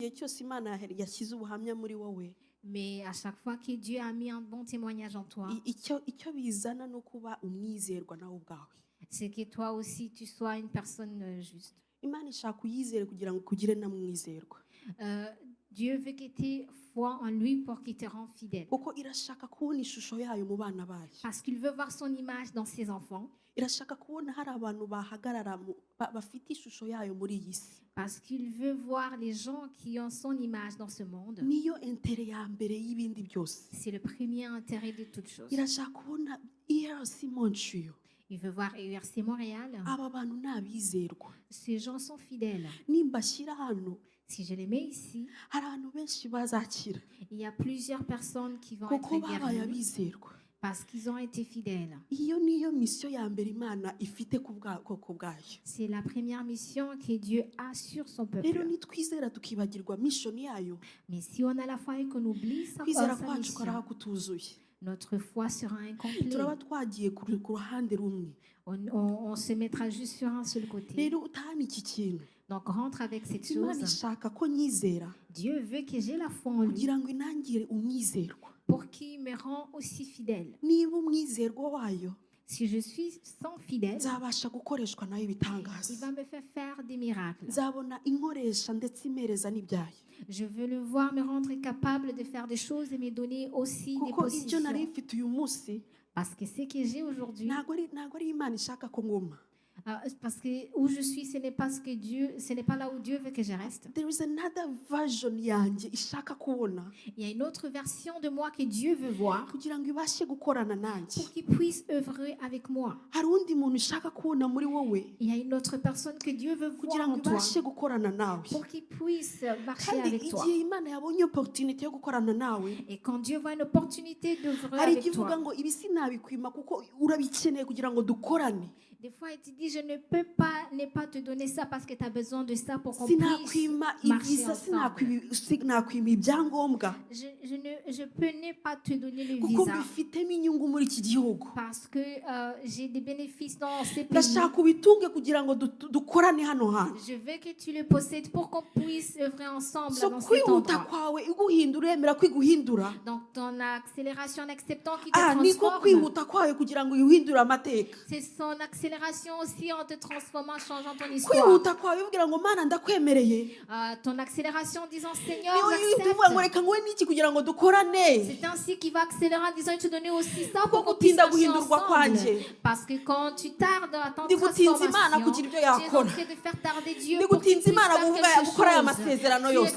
igihe cyose Imana yashyize ubuhamya muri wowe Mais à chaque fois que Dieu a mis un bon témoignage en toi, icyo bizana no kuba umwizerwa nawe ubwawe. c'est que toi aussi tu sois une personne juste. Imana ishaka uyizere kugira ngo kugire na mwizerwa. Dieu veut que tu foi en lui pour qu'il te rende fidèle. Kuko irashaka kubona ishusho yayo mu bana bayo. Parce qu'il veut voir son image dans ses enfants. Irashaka kubona hari abantu bahagarara bafite ishusho yayo muri iyi si. Parce qu'il veut voir les gens qui ont son image dans ce monde. Niyo intere ya mbere y'ibindi byose. C'est le premier intérêt de toutes choses. Irashaka kubona ERC Montreal. Il veut voir ERC Montréal. Aba bantu nabizerwa. Ces gens sont fidèles. Nimbashyira hano, Si je les mets ici, hari abantu benshi bazakira. il y a plusieurs personnes qui vont Kuko être babaye guéries abizerwa. parce qu'ils ont été fidèles. Iyo niyo mission ya mbere Imana ifite ku bwoko bwayo. C'est la première mission que Dieu a sur son Rero peuple. nitwizera tukibagirwa mission yayo, Mais si on a la foi et qu'on oublie sa kwizera sa kwacu mission, karaha kutuzuye. notre foi sera incomplète. Turaba twagiye ku ruhande rumwe. On se mettra juste sur un seul côté. Rero utahana iki kintu. Donc rentre avec cette Imana chose. ishaka ko nyizera Dieu veut que j'ai la foi en lui kugira ngo inangire umwizerwa. pour qu'il me rende aussi fidèle. Niba umwizerwa wayo, Si je suis sans fidèle, nzabasha gukoreshwa nayo il ibitangaza. va me faire des miracles. Nzabona inkoresha ndetse imereza n'ibyayo. Je veux le voir me rendre capable de faire des choses et me donner aussi des Kuko ibyo nari positions. mfite uyu munsi Parce que ce que j'ai aujourd'hui, ntabwo ari Imana ishaka ko ngoma. parce que où je suis, ce n'est pas ce que Dieu, ce n'est pas là où Dieu veut que je reste. There is another version yanjye ishaka kubona Il y a une autre version de moi que Dieu veut voir kugira ngo ibashe gukorana nanjye. pour qu'il puisse œuvrer avec moi. Hari undi muntu ushaka kubona muri wowe Il y a une autre personne que Dieu veut kugira voir ngo en toi ibashe gukorana nawe. pour qu'il puisse marcher Kandi avec toi. igihe Imana yabonye opportunity yo gukorana nawe, Et quand Dieu voit une opportunité d'œuvrer hari avec ikivuga toi, ngo ibi sinabikwima kuko urabikeneye kugira ngo dukorane. des fois il te dit je ne peux pas ne pas te donner ça parce que tu as besoin de ça pour qu'on puisse Sinakwima marcher ivisa, ensemble. sinakwima ibyangombwa Je peux ne pas te donner le kuko visa mbifitemo inyungu muri iki gihugu. parce que j'ai des bénéfices dans ces pays. Ndashaka ubitunge kugira ngo dukorane hano hantu. Je veux que tu le possèdes pour qu'on puisse œuvrer ensemble So dans cet kwihuta endroit. kwawe iguhindura, uremera kwiguhindura. Donc ton accélération en acceptant qui te Niko transforme, kwihuta kwawe kugira ngo uhindure amateka. c'est son accélération aussi en te transformant, changeant ton histoire. Kwihuta kwawe uvugira ngo Mana ndakwemereye. Ton accélération en disant Seigneur, Niyo uvuga ngo j'accepte. reka nguhe n'iki kugira ngo dukorane. C'est ainsi qu'il va accélérer en disant, je te donner aussi ça pour qu'on Kuko puisse gutinda marcher guhindurwa ensemble. kwanje. Parce que quand tu tardes à ta Ndi gutinza Imana transformation, kugira ibyo tu es en yakora. train de faire tarder Dieu Ndi pour qu'il gutinza puisse Imana faire kuvuga quelque gukora aya chose. masezerano Tu es yose.